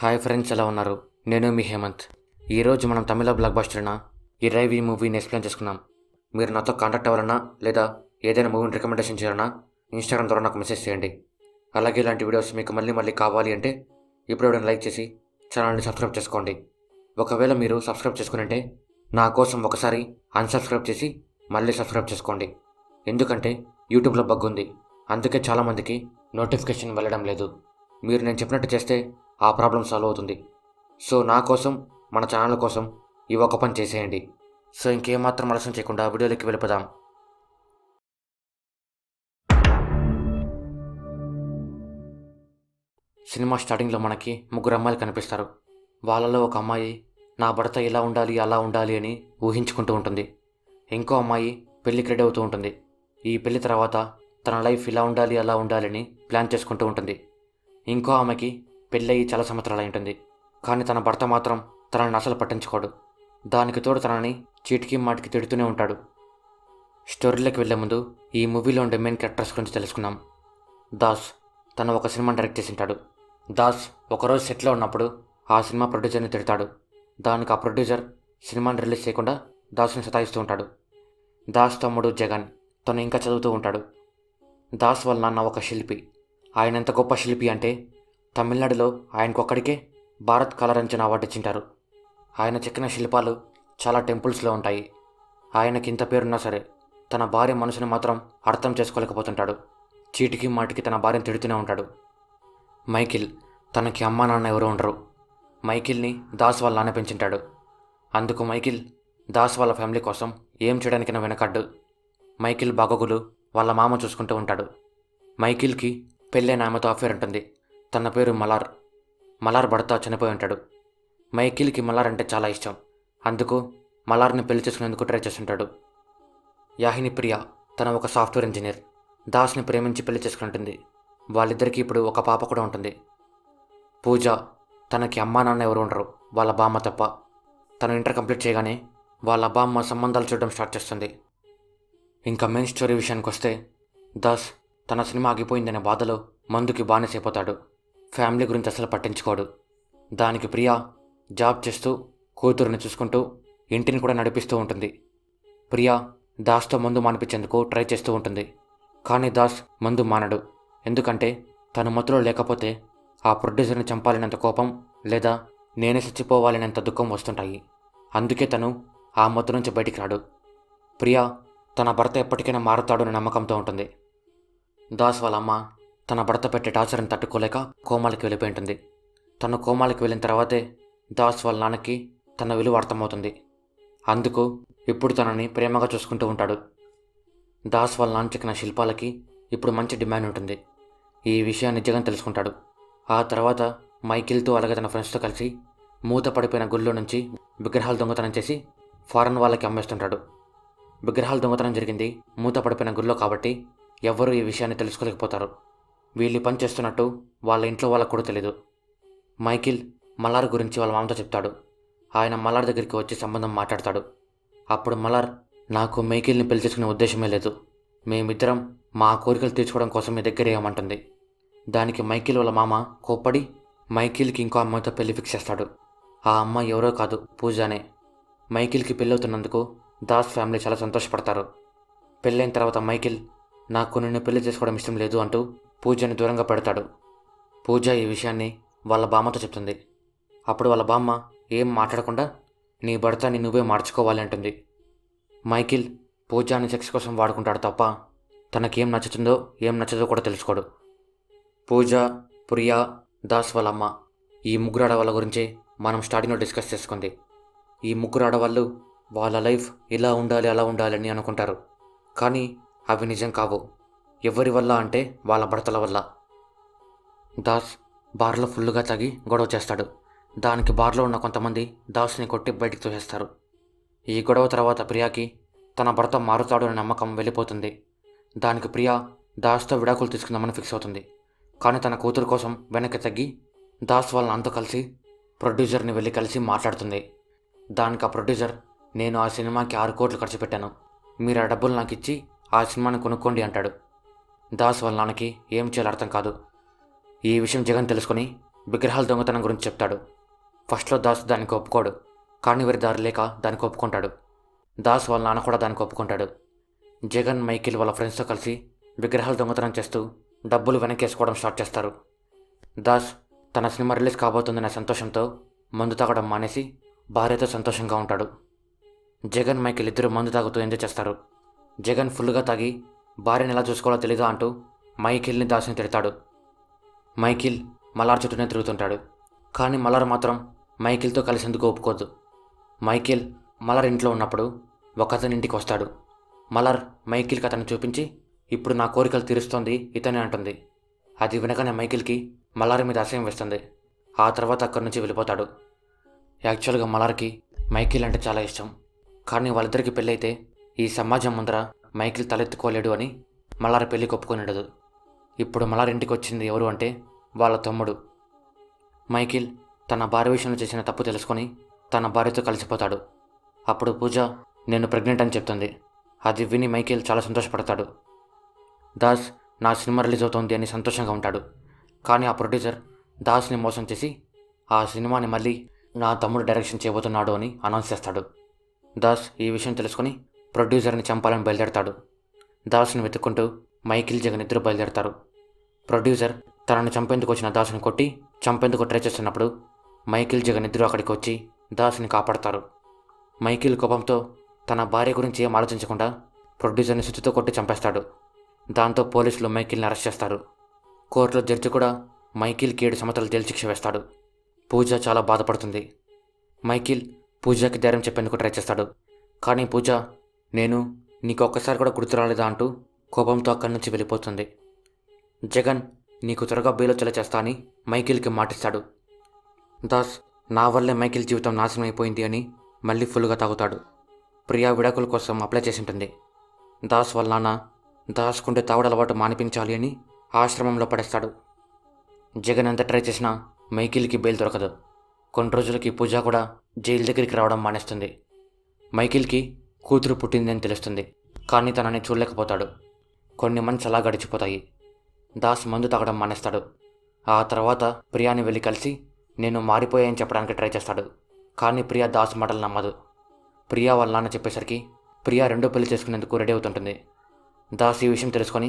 Hi friends, ఎలా ఉన్నారు? నేను మీ హేమంత్. ఈరోజు మనం తమిళ బ్లాక్ బస్టర్ అయిన ఇరైవి మూవీని ఎక్స్ప్లెయిన్ చేసుకున్నాం. మీరు నాతో కాంటాక్ట్ అవ్వాలన్నా లేదా ఏదైనా మూవీని రికమెండేషన్ చేయాలన్నా ఇన్స్టాగ్రామ్ ద్వారా నాకు మెసేజ్ చేయండి. అలాగే ఇలాంటి వీడియోస్ మీకు మళ్ళీ కావాలి అంటే ఇప్పుడు ఎవరైనా లైక్ చేసి ఛానల్ని సబ్స్క్రైబ్ చేసుకోండి. ఒకవేళ మీరు సబ్స్క్రైబ్ చేసుకునంటే నా కోసం ఒకసారి అన్సబ్స్క్రైబ్ చేసి మళ్ళీ సబ్స్క్రైబ్ చేసుకోండి. ఎందుకంటే యూట్యూబ్లో బగ్ ఉంది, అందుకే చాలామందికి నోటిఫికేషన్ వెళ్ళడం లేదు. మీరు నేను చెప్పినట్టు చేస్తే ఆ ప్రాబ్లం సాల్వ్ అవుతుంది. సో నా కోసం, మన ఛానల్ కోసం ఈ ఒక పని చేసేయండి. సో ఇంకేమాత్రం ఆలస్యం చేయకుండా వీడియోలోకి వెళ్ళిపోదాం. సినిమా స్టార్టింగ్లో మనకి ముగ్గురు అమ్మాయిలు కనిపిస్తారు. వాళ్ళలో ఒక అమ్మాయి నా భర్త ఇలా ఉండాలి అలా ఉండాలి అని ఊహించుకుంటూ ఉంటుంది. ఇంకో అమ్మాయి పెళ్ళికి రెడీ అవుతూ ఉంటుంది. ఈ పెళ్లి తర్వాత తన లైఫ్ ఇలా ఉండాలి అలా ఉండాలి అని ప్లాన్ చేసుకుంటూ ఉంటుంది. ఇంకో ఆమెకి పెళ్ళయి చాలా సంవత్సరాలు అయి ఉంటుంది. కానీ తన భర్త మాత్రం తనని అసలు పట్టించుకోడు. దానికి తోడు తనని చీటికి మాటికి తిడుతూనే ఉంటాడు. స్టోరీలోకి వెళ్లే ముందు ఈ మూవీలో ఉండే మెయిన్ క్యారెక్టర్స్ గురించి తెలుసుకుందాం. దాస్ తను ఒక సినిమాని డైరెక్ట్ చేసి ఉంటాడు. దాస్ ఒకరోజు సెట్లో ఉన్నప్పుడు ఆ సినిమా ప్రొడ్యూసర్ని తిడతాడు. దానికి ఆ ప్రొడ్యూసర్ సినిమాని రిలీజ్ చేయకుండా దాస్ని సతాయిస్తూ ఉంటాడు. దాస్ తమ్ముడు జగన్ తను ఇంకా చదువుతూ ఉంటాడు. దాస్ వాళ్ళ నాన్న ఒక శిల్పి. ఆయన ఎంత గొప్ప శిల్పి అంటే తమిళనాడులో ఆయనకొక్కడికే భారత్ కళారంజన్ అవార్డు ఇచ్చింటారు. ఆయన చెక్కిన శిల్పాలు చాలా టెంపుల్స్లో ఉంటాయి. ఆయనకి ఇంత పేరున్నా సరే తన భార్య మనసుని మాత్రం అర్థం చేసుకోలేకపోతుంటాడు. చీటికి మాటికి తన భార్యను తిడుతూనే ఉంటాడు. మైకిల్ తనకి అమ్మా నాన్న ఎవరు ఉండరు. మైకిల్ని దాస్ వాళ్ళ నాన్న పెంచుంటాడు. అందుకు మైకిల్ దాస్ వాళ్ళ ఫ్యామిలీ కోసం ఏం చేయడానికైనా వెనకడ్డు. మైకిల్ బాగోగులు వాళ్ళ మామ చూసుకుంటూ ఉంటాడు. మైకిల్కి పెళ్ళైన ఆమెతో అఫేర్ ఉంటుంది. తన పేరు మలార్. మలార్ భర్త చనిపోయి ఉంటాడు. మైకిల్కి మలార్ అంటే చాలా ఇష్టం. అందుకు మలార్ని పెళ్లి చేసుకునేందుకు ట్రై చేస్తుంటాడు. యాహిని ప్రియా తన ఒక సాఫ్ట్వేర్ ఇంజనీర్. దాస్ని ప్రేమించి పెళ్లి చేసుకుంటుంది. వాళ్ళిద్దరికీ ఇప్పుడు ఒక పాప కూడా ఉంటుంది. పూజ తనకి అమ్మా నాన్న ఎవరు ఉండరు, వాళ్ళ బామ్మ తప్ప. తను ఇంటర్ కంప్లీట్ చేయగానే వాళ్ళ బామ్మ సంబంధాలు చూడడం స్టార్ట్ చేస్తుంది. ఇంకా మెయిన్ స్టోరీ విషయానికి వస్తే దాస్ తన సినిమా ఆగిపోయిందనే బాధలో మందుకి బానిసైపోతాడు. ఫ్యామిలీ గురించి అసలు పట్టించుకోడు. దానికి ప్రియా జాబ్ చేస్తూ కూతురుని చూసుకుంటూ ఇంటిని కూడా నడిపిస్తూ ఉంటుంది. ప్రియా దాస్తో మందు మానిపించేందుకు ట్రై చేస్తూ ఉంటుంది. కానీ దాస్ మందు మానడు. ఎందుకంటే తను మత్తులో లేకపోతే ఆ ప్రొడ్యూసర్ని చంపాలనేంత కోపం లేదా నేనే చచ్చిపోవాలనేంత దుఃఖం వస్తుంటాయి. అందుకే తను ఆ మత్తు నుంచి బయటికి రాడు. ప్రియా తన భర్త ఎప్పటికైనా మారుతాడు అనే నమ్మకంతో ఉంటుంది. దాస్ వాళ్ళ అమ్మ తన భర్త పెట్టే టార్చర్ని తట్టుకోలేక కోమాలకి వెళ్ళిపోయి ఉంటుంది. తను కోమాలకి వెళ్ళిన తర్వాతే దాస్ వాళ్ళ నాన్నకి తన విలువ అర్థమవుతుంది. అందుకు ఇప్పుడు తనని ప్రేమగా చూసుకుంటూ ఉంటాడు. దాస్ వాళ్ళ నాన్న చెక్కిన శిల్పాలకి ఇప్పుడు మంచి డిమాండ్ ఉంటుంది. ఈ విషయాన్ని జగన్ తెలుసుకుంటాడు. ఆ తర్వాత మైకిల్తో అలాగే తన ఫ్రెండ్స్తో కలిసి మూత పడిపోయిన గుళ్ళో నుంచి విగ్రహాలు దొంగతనం చేసి ఫారెన్ వాళ్ళకి అమ్మేస్తుంటాడు. విగ్రహాలు దొంగతనం జరిగింది మూత పడిపోయిన గుళ్ళో కాబట్టి ఎవ్వరూ ఈ విషయాన్ని తెలుసుకోలేకపోతారు. వీళ్ళు పని చేస్తున్నట్టు వాళ్ళ ఇంట్లో వాళ్ళకు కూడా తెలీదు. మైకిల్ మలార్ గురించి వాళ్ళ మామతో చెప్తాడు. ఆయన మలార్ దగ్గరికి వచ్చి సంబంధం మాట్లాడతాడు. అప్పుడు మలార్, నాకు మైకిల్ని పెళ్లి చేసుకునే ఉద్దేశమే లేదు, మేమిద్దరం మా కోరికలు తీర్చుకోవడం కోసం మీ దగ్గర ఏమంటుంది. దానికి మైకిల్ వాళ్ళ మామ కోప్పడి మైకిల్కి ఇంకో అమ్మాయితో పెళ్లి ఫిక్స్ చేస్తాడు. ఆ అమ్మాయి ఎవరో కాదు, పూజానే. మైకిల్కి పెళ్ళవుతున్నందుకు దాస్ ఫ్యామిలీ చాలా సంతోషపడతారు. పెళ్ళైన తర్వాత మైకిల్, నాకు నిన్ను పెళ్లి చేసుకోవడం ఇష్టం లేదు అంటూ పూజని దూరంగా పెడతాడు. పూజ ఈ విషయాన్ని వాళ్ళ బామ్మతో చెప్తుంది. అప్పుడు వాళ్ళ బామ్మ ఏం మాట్లాడకుండా నీ భర్తని నువ్వే మార్చుకోవాలి అంటుంది. మైకిల్ పూజని సెక్స్ కోసం వాడుకుంటాడు తప్ప తనకేం నచ్చుతుందో ఏం నచ్చదో కూడా తెలుసుకోడు. పూజ, ప్రియా, దాస్ వాళ్ళ అమ్మ ఈ ముగ్గురు ఆడవాళ్ళ గురించి మనం స్టార్టింగ్లో డిస్కస్ చేసుకుంది. ఈ ముగ్గురు ఆడవాళ్ళు వాళ్ళ లైఫ్ ఇలా ఉండాలి అలా ఉండాలి అని అనుకుంటారు. కానీ అవి నిజం కావు. ఎవరి వల్ల అంటే వాళ్ళ భర్తల వల్ల. దాస్ బార్లో ఫుల్గా తాగి గొడవ చేస్తాడు. దానికి బార్లో ఉన్న కొంతమంది దాస్ని కొట్టి బయటికి తోసేస్తారు. ఈ గొడవ తర్వాత ప్రియాకి తన భర్త మారుతాడు అనే నమ్మకం వెళ్ళిపోతుంది. దానికి ప్రియా దాస్తో విడాకులు తీసుకుందామని ఫిక్స్ అవుతుంది. కానీ తన కూతురు కోసం వెనక్కి తగ్గి దాస్ వాళ్ళ నాన్నతో కలిసి ప్రొడ్యూసర్ని వెళ్ళి కలిసి మాట్లాడుతుంది. దానికి ఆ ప్రొడ్యూసర్, నేను ఆ సినిమాకి 6 కోట్లు ఖర్చు పెట్టాను, మీరు ఆ డబ్బులు నాకు ఇచ్చి ఆ సినిమాని కొనుక్కోండి అంటాడు. దాస్ వాళ్ళ నాన్నకి ఏం చేయాలో అర్థం కాదు. ఈ విషయం జగన్ తెలుసుకొని విగ్రహాల దొంగతనం గురించి చెప్తాడు. ఫస్ట్లో దాస్ దానికి ఒప్పుకోడు, కానీ వేరే దారి లేక దానికి ఒప్పుకుంటాడు. దాస్ వాళ్ళ నాన్న కూడా దానికి ఒప్పుకుంటాడు. జగన్, మైకిల్ వాళ్ళ ఫ్రెండ్స్తో కలిసి విగ్రహాలు దొంగతనం చేస్తూ డబ్బులు వెనకేసుకోవడం స్టార్ట్ చేస్తారు. దాస్ తన సినిమా రిలీజ్ కాబోతుందనే సంతోషంతో మందు తాగడం మానేసి భార్యతో సంతోషంగా ఉంటాడు. జగన్, మైకిల్ ఇద్దరు మందు తాగుతూ ఎంజాయ్ చేస్తారు. జగన్ ఫుల్గా తాగి భార్యను ఎలా చూసుకోవాలో తెలీదా అంటూ మైకిల్ని, దాస్ని తిడతాడు. మైకిల్ మలార్ చుట్టూనే తిరుగుతుంటాడు. కానీ మలార్ మాత్రం మైకిల్తో కలిసేందుకు ఒప్పుకోదు. మైకిల్ మలార్ ఇంట్లో ఉన్నప్పుడు ఒక అతని ఇంటికి వస్తాడు. మలార్ మైకిల్కి అతన్ని చూపించి, ఇప్పుడు నా కోరికలు తీరుస్తోంది ఇతనే అంటుంది. అది వినగానే మైకిల్కి మలార్ మీద అసహ్యం వేస్తుంది. ఆ తర్వాత అక్కడి నుంచి వెళ్ళిపోతాడు. యాక్చువల్గా మలార్కి మైకిల్ అంటే చాలా ఇష్టం. కానీ వాళ్ళిద్దరికి పెళ్ళైతే ఈ సమాజం ముందర మైకిల్ తలెత్తుకోలేడు అని మలార్ పెళ్లికి ఒప్పుకొనిడదు. ఇప్పుడు మలార్ ఇంటికి వచ్చింది ఎవరు అంటే వాళ్ళ తమ్ముడు. మైకిల్ తన భార్య విషయంలో చేసిన తప్పు తెలుసుకొని తన భార్యతో కలిసిపోతాడు. అప్పుడు పూజ నేను ప్రెగ్నెంట్ అని చెప్తుంది. అది విని మైకిల్ చాలా సంతోషపడతాడు. దాస్ నా సినిమా రిలీజ్ అవుతోంది అని సంతోషంగా ఉంటాడు. కానీ ఆ ప్రొడ్యూసర్ దాస్ని మోసం చేసి ఆ సినిమాని మళ్ళీ నా తమ్ముడు డైరెక్షన్ చేయబోతున్నాడు అని అనౌన్స్ చేస్తాడు. దాస్ ఈ విషయం తెలుసుకొని ప్రొడ్యూసర్ని చంపాలని బయలుదేరతాడు. దాస్ని వెతుక్కుంటూ మైకిల్, జగన్ ఇద్దరు బయలుదేరతారు. ప్రొడ్యూసర్ తనను చంపేందుకు వచ్చిన దాస్ని కొట్టి చంపేందుకు ట్రై చేస్తున్నప్పుడు మైకిల్, జగన్ ఇద్దరు అక్కడికి వచ్చి దాస్ని కాపాడతారు. మైకిల్ కోపంతో తన భార్య గురించి ఏం ఆలోచించకుండా ప్రొడ్యూసర్ని సుత్తితో కొట్టి చంపేస్తాడు. దాంతో పోలీసులు మైకిల్ని అరెస్ట్ చేస్తారు. కోర్టులో జడ్జి కూడా మైకిల్కి 7 సంవత్సరాలు జైలు శిక్ష వేస్తాడు. పూజ చాలా బాధపడుతుంది. మైకిల్ పూజకి ధైర్యం చెప్పేందుకు ట్రై చేస్తాడు. కానీ పూజ నేను నీకు ఒక్కసారి కూడా గుర్తు రాలేదా అంటూ కోపంతో అక్కడి నుంచి వెళ్ళిపోతుంది. జగన్ నీకు త్వరగా బెయిల్ వచ్చేలా చేస్తా అని మైకిల్కి మాటిస్తాడు. దాస్ నా వల్లే మైకిల్ జీవితం నాశనం అయిపోయింది అని మళ్ళీ ఫుల్గా తాగుతాడు. ప్రియా విడాకుల కోసం అప్లై చేసి ఉంటుంది. దాస్ వాళ్ళ నాన్న దాస్కుంటే తాగుడు అలవాటు మానిపించాలి అని ఆశ్రమంలో పడేస్తాడు. జగన్ ఎంత ట్రై చేసినా మైకిల్కి బెయిల్ దొరకదు. కొన్ని రోజులకి పూజ కూడా జైలు దగ్గరికి రావడం మానేస్తుంది. మైకిల్కి కూతురు పుట్టిందని తెలుస్తుంది. కానీ తనని చూడలేకపోతాడు. కొన్ని మంత్స్ అలా గడిచిపోతాయి. దాస్ మందు తాగడం మానేస్తాడు. ఆ తర్వాత ప్రియాని వెళ్ళి కలిసి నేను మారిపోయాయని చెప్పడానికి ట్రై చేస్తాడు. కానీ ప్రియా దాస్ మాటలు నమ్మదు. ప్రియా వాళ్ళ నాన్న చెప్పేసరికి ప్రియా రెండో పెళ్లి చేసుకునేందుకు రెడీ అవుతుంటుంది. దాస్ ఈ విషయం తెలుసుకొని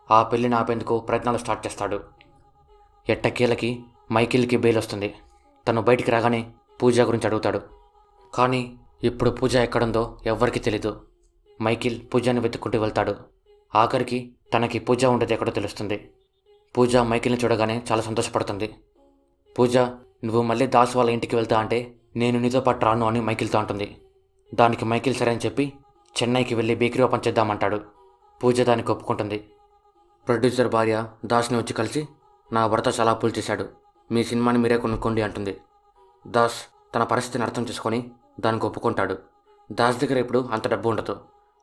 ఆ పెళ్లిని ఆపేందుకు ప్రయత్నాలు స్టార్ట్ చేస్తాడు. ఎట్టకేలకి మైకిల్కి బెయిల్ వస్తుంది. తను బయటికి రాగానే పూజ గురించి అడుగుతాడు. కానీ ఇప్పుడు పూజ ఎక్కడుందో ఎవ్వరికీ తెలీదు. మైకిల్ పూజని వెతుక్కుంటూ వెళ్తాడు. ఆఖరికి తనకి పూజ ఉండేది ఎక్కడో తెలుస్తుంది. పూజ మైకిల్ని చూడగానే చాలా సంతోషపడుతుంది. పూజ నువ్వు మళ్ళీ దాస్ వాళ్ళ ఇంటికి వెళ్తా అంటే నేను నీతో పాటు రాను అని మైకిల్తో అంటుంది. దానికి మైకిల్ సరే అని చెప్పి చెన్నైకి వెళ్ళి బేకరీ ఓపెన్ చేద్దామంటాడు. పూజ దానికి ఒప్పుకుంటుంది. ప్రొడ్యూసర్ భార్య దాస్ని వచ్చి కలిసి నా భర్త చాలా అప్పులు చేశాడు, మీ సినిమాని మీరే కొనుక్కోండి అంటుంది. దాస్ తన పరిస్థితిని అర్థం చేసుకొని దానికి ఒప్పుకుంటాడు. దాస్ దగ్గర ఇప్పుడు అంత డబ్బు ఉండదు.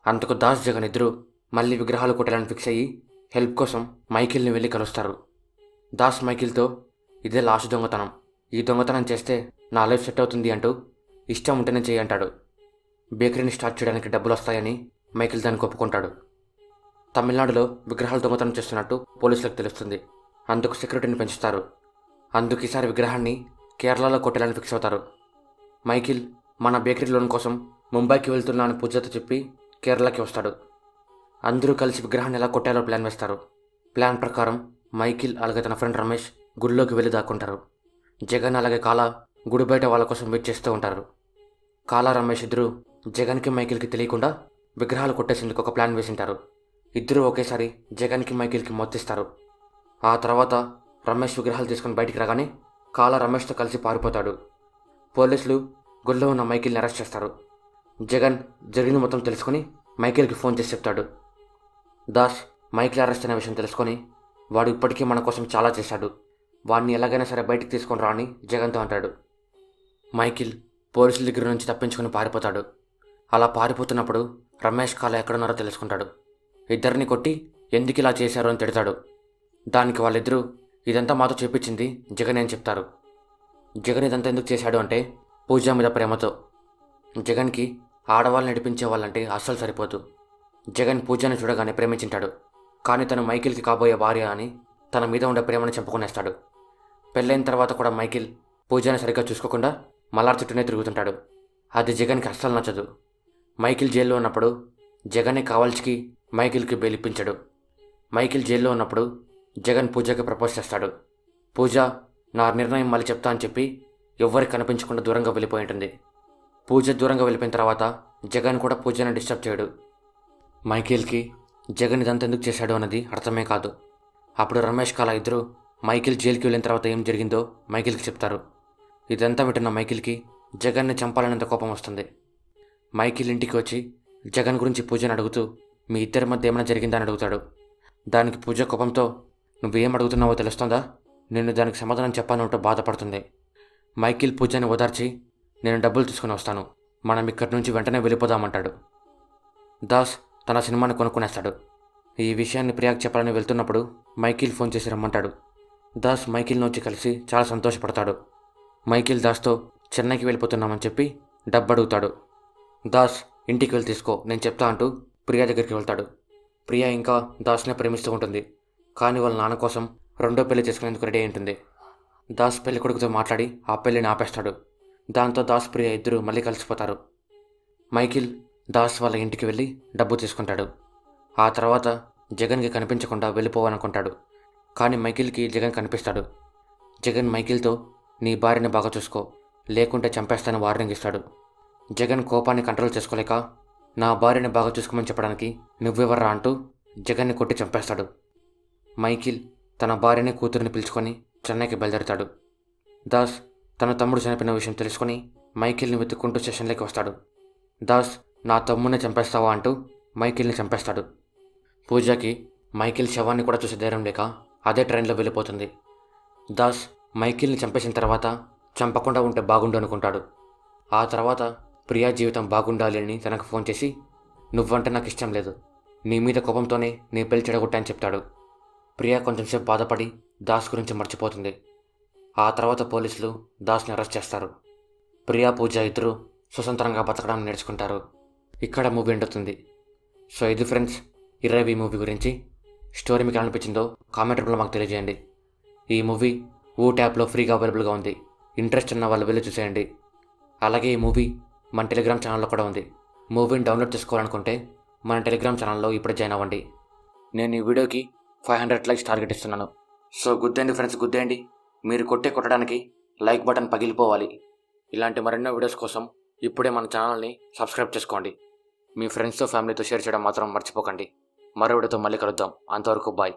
అందుకు దాస్, జగన్ ఇద్దరు మళ్ళీ విగ్రహాలు కొట్టాలని ఫిక్స్ అయ్యి హెల్ప్ కోసం మైకిల్ని వెళ్ళి కలుస్తారు. దాస్ మైకిల్తో ఇదే లాస్ట్ దొంగతనం, ఈ దొంగతనం చేస్తే నా లైఫ్ సెట్ అవుతుంది అంటూ ఇష్టం ఉంటేనే చేయి అంటాడు. బేకరీని స్టార్ట్ చేయడానికి డబ్బులు వస్తాయని మైకిల్ దానికి ఒప్పుకుంటాడు. తమిళనాడులో విగ్రహాలు దొంగతనం చేస్తున్నట్టు పోలీసులకు తెలుస్తుంది. అందుకు సెక్యూరిటీని పెంచుతారు. అందుకు ఈసారి విగ్రహాన్ని కేరళలో కొట్టాలని ఫిక్స్ అవుతారు. మైకిల్ మన బేకరీ లోన్ కోసం ముంబైకి వెళ్తున్నా అని పూజతో చెప్పి కేరళకి వస్తాడు. అందరూ కలిసి విగ్రహాన్ని ఎలా కొట్టాలో ప్లాన్ వేస్తారు. ప్లాన్ ప్రకారం మైకిల్ అలాగే తన ఫ్రెండ్ రమేష్ గుడిలోకి వెళ్ళి దాక్కుంటారు. జగన్ అలాగే కాలా గుడి బయట వాళ్ళ కోసం వెయిట్ చేస్తూ ఉంటారు. కాలా, రమేష్ ఇద్దరు జగన్కి మైకిల్కి తెలియకుండా విగ్రహాలు కొట్టేసేందుకు ఒక ప్లాన్ వేసింటారు. ఇద్దరూ ఒకేసారి జగన్కి మైకిల్కి మొత్తిస్తారు. ఆ తర్వాత రమేష్ విగ్రహాలు తీసుకుని బయటికి రాగానే కాలా రమేష్తో కలిసి పారిపోతాడు. పోలీసులు గుడిలో ఉన్న మైకిల్ని అరెస్ట్ చేస్తారు. జగన్ జరిగిన మొత్తం తెలుసుకొని మైకిల్కి ఫోన్ చేసి చెప్తాడు. దాస్ మైకిల్ అరెస్ట్ అయిన విషయం తెలుసుకొని వాడు ఇప్పటికీ మన కోసం చాలా చేశాడు, వాడిని ఎలాగైనా సరే బయటికి తీసుకొని రా అని జగన్తో అంటాడు. మైకిల్ పోలీసుల దగ్గర నుంచి తప్పించుకొని పారిపోతాడు. అలా పారిపోతున్నప్పుడు రమేష్, కాలా ఎక్కడున్నారో తెలుసుకుంటాడు. ఇద్దరిని కొట్టి ఎందుకు ఇలా చేశారు అని తిడతాడు. దానికి వాళ్ళిద్దరూ ఇదంతా మాతో చేపించింది జగన్ అని చెప్తారు. జగన్ ఇదంతా ఎందుకు చేశాడు అంటే పూజ మీద ప్రేమతో. జగన్కి ఆడవాళ్ళని నడిపించే వాళ్ళంటే అస్సలు సరిపోదు. జగన్ పూజని చూడగానే ప్రేమించింటాడు. కానీ తను మైకిల్కి కాబోయే భార్య అని తన మీద ఉండే ప్రేమను చెప్పుకునేస్తాడు. పెళ్ళైన తర్వాత కూడా మైకిల్ పూజని సరిగ్గా చూసుకోకుండా మల్లార్ చుట్టూనే తిరుగుతుంటాడు. అది జగన్కి అస్సలు నచ్చదు. మైకిల్ జైల్లో ఉన్నప్పుడు జగన్ని కావాల్సికి మైకిల్కి బెయిల్ ఇప్పించాడు. మైకిల్ జైల్లో ఉన్నప్పుడు జగన్ పూజకి ప్రపోజ్ చేస్తాడు. పూజ నా నిర్ణయం మళ్ళీ చెప్తా అని చెప్పి ఎవ్వరికి కనిపించకుండా దూరంగా వెళ్ళిపోయి ఉంటుంది. పూజ దూరంగా వెళ్ళిపోయిన తర్వాత జగన్ కూడా పూజని డిస్టర్బ్ చేయడు. మైకిల్కి జగన్ ఇదంతా ఎందుకు చేశాడు అన్నది అర్థమే కాదు. అప్పుడు రమేష్ కాల ఇద్దరు మైకిల్ జైలుకి వెళ్ళిన తర్వాత ఏం జరిగిందో మైకిల్కి చెప్తారు. ఇదంతా వింటున్న మైకిల్కి జగన్ని చంపాలనేంత కోపం వస్తుంది. మైకిల్ ఇంటికి వచ్చి జగన్ గురించి పూజని అడుగుతూ మీ ఇద్దరి మధ్య ఏమైనా జరిగిందా అని అడుగుతాడు. దానికి పూజ కోపంతో నువ్వేం అడుగుతున్నావో తెలుస్తుందా, నేను దానికి సమాధానం చెప్పాలంటూ బాధపడుతుంది. మైకిల్ పూజని ఓదార్చి నేను డబ్బులు తీసుకుని వస్తాను, మనం ఇక్కడి నుంచి వెంటనే వెళ్ళిపోదామంటాడు. దాస్ తన సినిమాని కొనుక్కునేస్తాడు. ఈ విషయాన్ని ప్రియాకి చెప్పాలని వెళ్తున్నప్పుడు మైకిల్ ఫోన్ చేసి రమ్మంటాడు. దాస్ మైకిల్ని వచ్చి కలిసి చాలా సంతోషపడతాడు. మైకిల్ దాస్తో చెన్నైకి వెళ్ళిపోతున్నామని చెప్పి డబ్బు అడుగుతాడు. దాస్ ఇంటికి వెళ్ళి తీసుకో నేను చెప్తా అంటూ ప్రియా దగ్గరికి వెళ్తాడు. ప్రియా ఇంకా దాస్ని ప్రేమిస్తూ ఉంటుంది. కానీ వాళ్ళ నాన్న కోసం రెండో పెళ్లి చేసుకునేందుకు రెడీ అయి ఉంటుంది. దాస్ పెళ్లి కొడుకుతో మాట్లాడి ఆ పెళ్లిని ఆపేస్తాడు. దాంతో దాస్ ప్రియా ఇద్దరు మళ్ళీ కలిసిపోతారు. మైకిల్ దాస్ వాళ్ళ ఇంటికి వెళ్ళి డబ్బు తీసుకుంటాడు. ఆ తర్వాత జగన్కి కనిపించకుండా వెళ్ళిపోవాలనుకుంటాడు. కానీ మైకిల్కి జగన్ కనిపిస్తాడు. జగన్ మైకిల్తో నీ భార్యని బాగా చూసుకో లేకుంటే చంపేస్తానని వార్నింగ్ ఇస్తాడు. జగన్ కోపాన్ని కంట్రోల్ చేసుకోలేక నా భార్యని బాగా చూసుకోమని చెప్పడానికి నువ్వెవర్రా అంటూ జగన్ని కొట్టి చంపేస్తాడు. మైకిల్ తన భార్యని కూతురిని పిలుచుకొని చెన్నైకి బయలుదేరుతాడు. దాస్ తన తమ్ముడు చనిపోయిన విషయం తెలుసుకొని మైకిల్ని వెతుక్కుంటూ స్టేషన్లోకి వస్తాడు. దాస్ నా తమ్ముడిని చంపేస్తావా అంటూ మైకిల్ని చంపేస్తాడు. పూజకి మైకిల్ శవాన్ని కూడా చూసే ధైర్యం లేక అదే ట్రైన్లో వెళ్ళిపోతుంది. దాస్ మైకిల్ని చంపేసిన తర్వాత చంపకుండా ఉంటే బాగుండు అనుకుంటాడు. ఆ తర్వాత ప్రియా జీవితం బాగుండాలి అని తనకు ఫోన్ చేసి నువ్వంటే నాకు ఇష్టం లేదు, నీ మీద కోపంతోనే నీ పెళ్లి చెడగొట్టా అని చెప్తాడు. ప్రియా కొంచెంసేపు బాధపడి దాస్ గురించి మర్చిపోతుంది. ఆ తర్వాత పోలీసులు దాస్ని అరెస్ట్ చేస్తారు. ప్రియా పూజ ఇద్దరు స్వతంత్రంగా బతకడం నేర్చుకుంటారు. ఇక్కడ మూవీ ఎండుతుంది. సో ఇది ఫ్రెండ్స్ ఇరవై మూవీ గురించి. స్టోరీ మీకు ఎలా అనిపించిందో కామెంట్ రూపంలో మాకు తెలియజేయండి. ఈ మూవీ ట్యాప్లో ఫ్రీగా అవైలబుల్గా ఉంది. ఇంట్రెస్ట్ ఉన్న వాళ్ళు వెళ్ళి చూసేయండి. అలాగే ఈ మూవీ మన టెలిగ్రామ్ ఛానల్లో కూడా ఉంది. మూవీని డౌన్లోడ్ చేసుకోవాలనుకుంటే మన టెలిగ్రామ్ ఛానల్లో ఇప్పుడు జాయిన్ అవ్వండి. నేను ఈ వీడియోకి 500 లైక్స్ టార్గెట్ ఇస్తున్నాను. సో గుద్దేయండి ఫ్రెండ్స్, గుద్దేయండి. మీరు కొట్టడానికి లైక్ బటన్ పగిలిపోవాలి. ఇలాంటి మరెన్నో వీడియోస్ కోసం ఇప్పుడే మన ఛానల్ని సబ్స్క్రైబ్ చేసుకోండి. మీ ఫ్రెండ్స్తో ఫ్యామిలీతో షేర్ చేయడం మాత్రం మర్చిపోకండి. మరో వీడియోతో మళ్ళీ కలుద్దాం. అంతవరకు బాయ్.